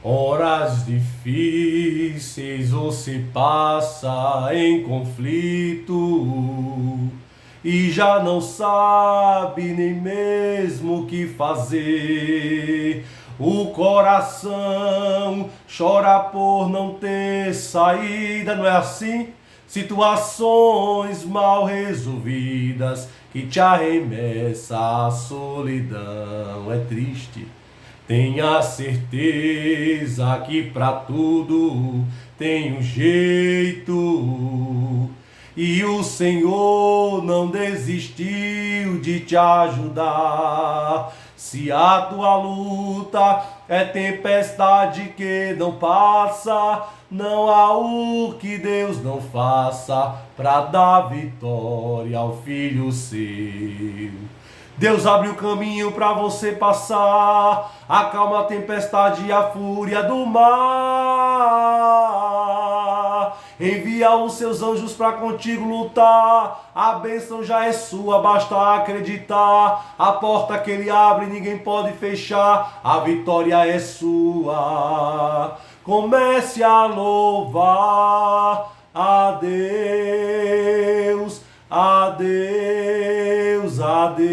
Horas difíceis você passa em conflito e já não sabe nem mesmo o que fazer. O coração chora por não ter saída, não é assim? Situações mal resolvidas que te arremessa à solidão. É triste. Tenha certeza que pra tudo tem um jeito. E o Senhor não desistiu de te ajudar. Se a tua luta é tempestade que não passa, não há o que Deus não faça para dar vitória ao filho seu. Deus abre o caminho para você passar, acalma a tempestade e a fúria do mar. Envia os seus anjos para contigo lutar, a bênção já é sua, basta acreditar. A porta que ele abre ninguém pode fechar, a vitória é sua. Comece a louvar a Deus, a Deus, a Deus.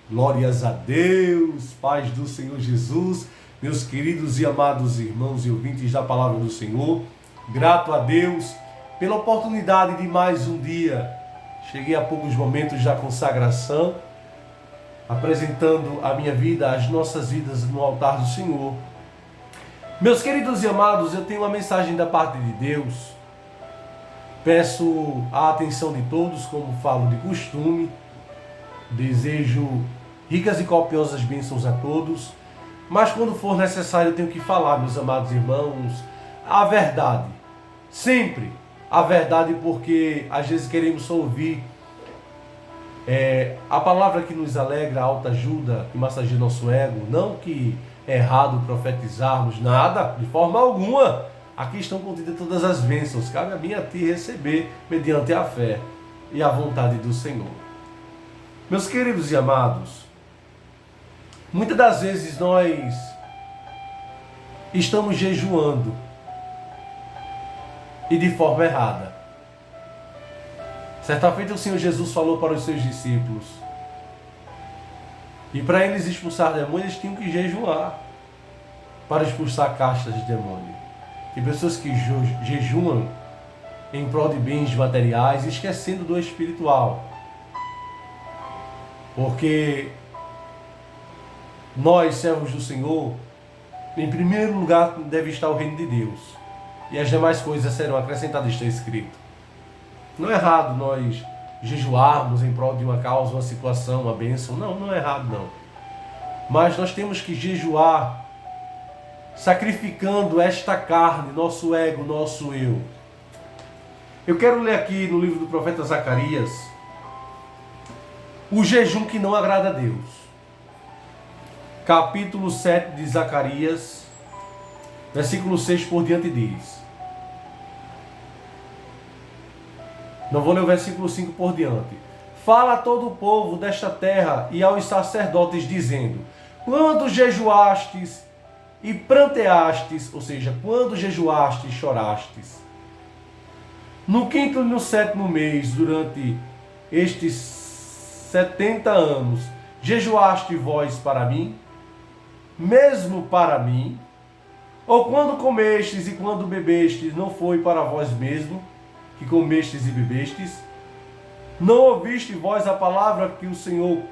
Glórias a Deus, paz do Senhor Jesus. Meus queridos e amados irmãos e ouvintes da palavra do Senhor, grato a Deus pela oportunidade de mais um dia. Cheguei a poucos momentos da consagração, apresentando a minha vida, as nossas vidas no altar do Senhor. Meus queridos e amados, eu tenho uma mensagem da parte de Deus. Peço a atenção de todos, como falo de costume. Desejo ricas e copiosas bênçãos a todos. Mas quando for necessário eu tenho que falar, meus amados irmãos, a verdade. Sempre a verdade, porque às vezes queremos só ouvir a palavra que nos alegra, a autoajuda, que massageia nosso ego. Não que é errado profetizarmos, nada, de forma alguma. Aqui estão contidas todas as bênçãos. Cabe a mim e a ti receber mediante a fé e a vontade do Senhor. Meus queridos e amados, muitas das vezes nós estamos jejuando e de forma errada. Certa feita o Senhor Jesus falou para os seus discípulos, e para eles expulsar demônios eles tinham que jejuar para expulsar castas de demônio. Tem pessoas que jejuam em prol de bens materiais, esquecendo do espiritual. Porque nós, servos do Senhor, em primeiro lugar deve estar o reino de Deus. E as demais coisas serão acrescentadas, está escrito. Não é errado nós jejuarmos em prol de uma causa, uma situação, uma bênção. Não é errado não. Mas nós temos que jejuar sacrificando esta carne, nosso ego, nosso eu. Eu quero ler aqui no livro do profeta Zacarias o jejum que não agrada a Deus. Capítulo 7 de Zacarias, versículo 6 por diante diz. Não vou ler o versículo 5 por diante. Fala a todo o povo desta terra e aos sacerdotes, dizendo: quando jejuastes e pranteastes, ou seja, quando jejuastes e chorastes, no quinto e no sétimo mês, durante estes 70 anos, jejuaste vós para mim, mesmo para mim? Ou quando comestes e quando bebestes, não foi para vós mesmo que comestes e bebestes? Não ouviste vós a palavra que o Senhor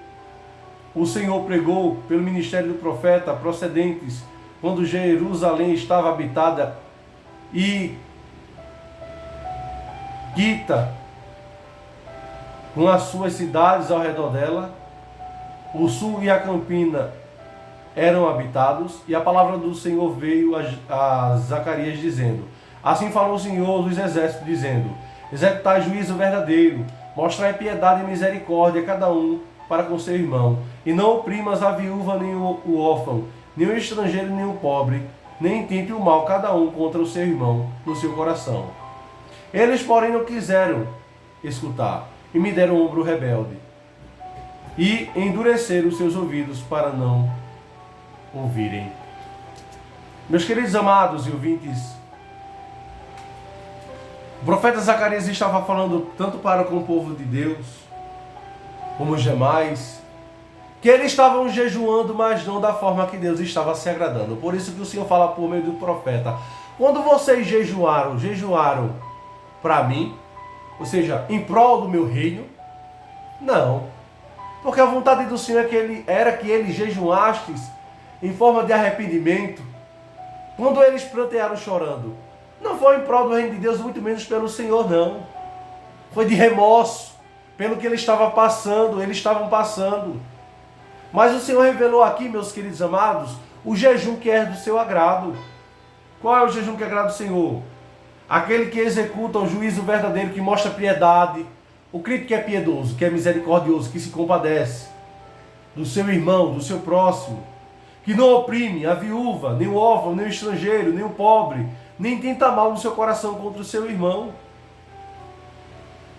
pregou pelo ministério do profeta, procedentes, quando Jerusalém estava habitada e Gita, com as suas cidades ao redor dela, o sul e a campina eram habitados, e a palavra do Senhor veio a Zacarias dizendo: assim falou o Senhor dos exércitos, dizendo: executai juízo verdadeiro, mostrai piedade e misericórdia a cada um para com seu irmão, e não oprimas a viúva nem o órfão, nem o estrangeiro nem o pobre, nem intente o mal cada um contra o seu irmão no seu coração. Eles, porém, não quiseram escutar, e me deram ombro rebelde, e endureceram os seus ouvidos para não ouvirem. Meus queridos amados e ouvintes, o profeta Zacarias estava falando tanto para com o povo de Deus, como os demais, que eles estavam jejuando, mas não da forma que Deus estava se agradando. Por isso que o Senhor fala por meio do profeta: quando vocês jejuaram para mim, ou seja, em prol do meu reino? Não. Porque a vontade do Senhor era que eles jejuastes em forma de arrependimento. Quando eles prantearam chorando, não foi em prol do reino de Deus, muito menos pelo Senhor, não. Foi de remorso pelo que eles estavam passando. Mas o Senhor revelou aqui, meus queridos amados, o jejum que é do seu agrado. Qual é o jejum que agrada o Senhor? Aquele que executa o juízo verdadeiro, que mostra piedade. O crente que é piedoso, que é misericordioso, que se compadece do seu irmão, do seu próximo, que não oprime a viúva, nem o órfão, nem o estrangeiro, nem o pobre, nem tenta mal no seu coração contra o seu irmão.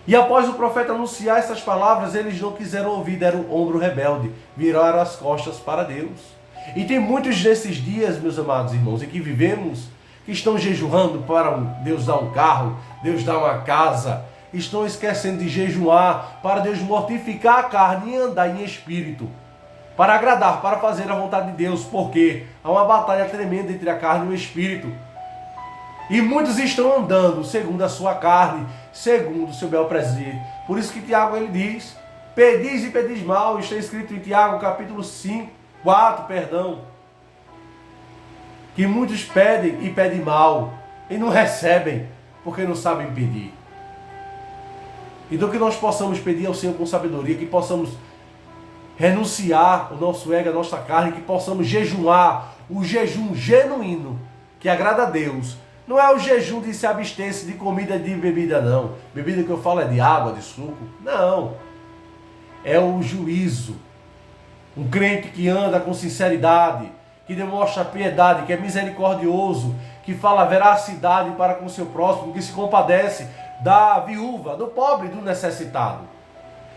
E após o profeta anunciar essas palavras, eles não quiseram ouvir, deram o ombro rebelde, viraram as costas para Deus. E tem muitos desses dias, meus amados irmãos, em que vivemos, que estão jejuando para Deus dar um carro, Deus dar uma casa, estão esquecendo de jejuar para Deus mortificar a carne e andar em espírito, para agradar, para fazer a vontade de Deus, porque há uma batalha tremenda entre a carne e o espírito. E muitos estão andando segundo a sua carne, segundo o seu bel prazer. Por isso que Tiago ele diz: pedis e pedis mal. Está escrito em Tiago capítulo 4, que muitos pedem e pedem mal, e não recebem, porque não sabem pedir. Então que nós possamos pedir ao Senhor com sabedoria, que possamos renunciar o nosso ego, a nossa carne, que possamos jejuar o jejum genuíno, que agrada a Deus. Não é o jejum de se abster-se de comida e de bebida, não. Bebida que eu falo é de água, de suco. Não. É o juízo. Um crente que anda com sinceridade, que demonstra piedade, que é misericordioso, que fala veracidade para com o seu próximo, que se compadece da viúva, do pobre, do necessitado.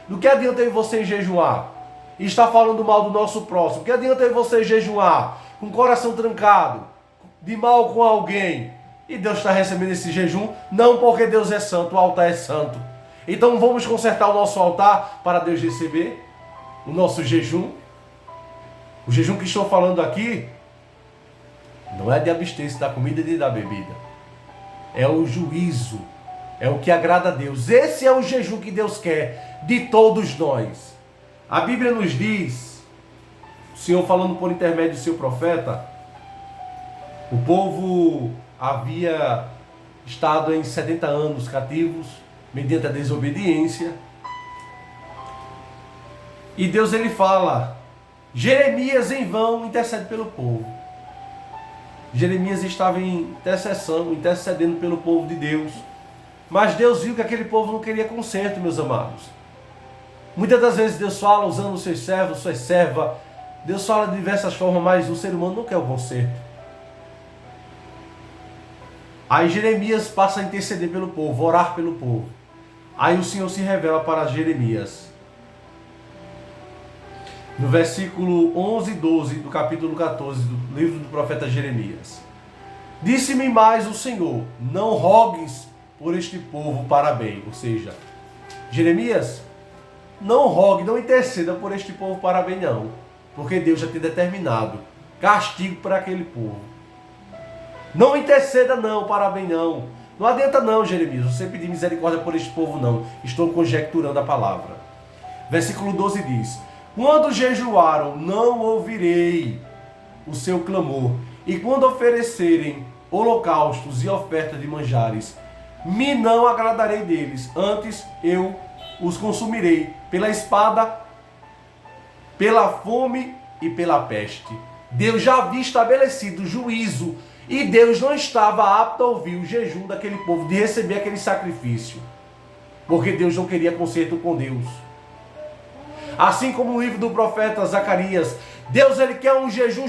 Do que adianta você jejuar e estar falando mal do nosso próximo? O que adianta você jejuar com o coração trancado, de mal com alguém? E Deus está recebendo esse jejum, não porque Deus é santo, o altar é santo. Então vamos consertar o nosso altar para Deus receber o nosso jejum. O jejum que estou falando aqui não é de abster-se da comida e da bebida. É o juízo, é o que agrada a Deus. Esse é o jejum que Deus quer de todos nós. A Bíblia nos diz, o Senhor falando por intermédio do seu profeta, o povo havia estado em 70 anos cativos, mediante a desobediência. E Deus ele fala, Jeremias em vão intercede pelo povo. Jeremias estava em intercessão, intercedendo pelo povo de Deus. Mas Deus viu que aquele povo não queria conserto, meus amados. Muitas das vezes Deus fala usando os seus servos, suas servas. Deus fala de diversas formas, mas o ser humano não quer o conserto. Aí Jeremias passa a interceder pelo povo, orar pelo povo. Aí o Senhor se revela para Jeremias. No versículo 11 e 12 do capítulo 14 do livro do profeta Jeremias. Disse-me mais o Senhor, não rogues por este povo para bem. Ou seja, Jeremias, não rogue, não interceda por este povo para bem não. Porque Deus já tem determinado castigo para aquele povo. Não interceda não, para bem não. Não adianta não, Jeremias, você pedir misericórdia por este povo não. Estou conjecturando a palavra. Versículo 12 diz, quando jejuaram, não ouvirei o seu clamor. E quando oferecerem holocaustos e ofertas de manjares, me não agradarei deles. Antes eu os consumirei pela espada, pela fome e pela peste. Deus já havia estabelecido juízo. E Deus não estava apto a ouvir o jejum daquele povo, de receber aquele sacrifício. Porque Deus não queria conserto com Deus. Assim como no livro do profeta Zacarias, Deus ele quer um jejum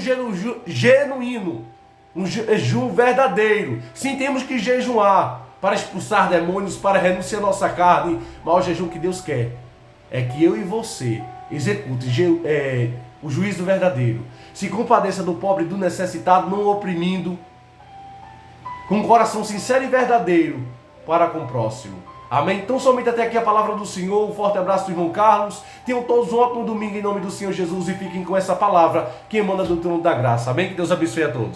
genuíno, um jejum verdadeiro. Sim, temos que jejuar para expulsar demônios, para renunciar a nossa carne. Mas o jejum que Deus quer é que eu e você execute o juízo verdadeiro. Se compadeça do pobre e do necessitado, não o oprimindo, com um coração sincero e verdadeiro para com o próximo. Amém? Então somente até aqui a palavra do Senhor. Um forte abraço do irmão Carlos. Tenham todos um ótimo domingo em nome do Senhor Jesus e fiquem com essa palavra que emana do trono da graça. Amém? Que Deus abençoe a todos.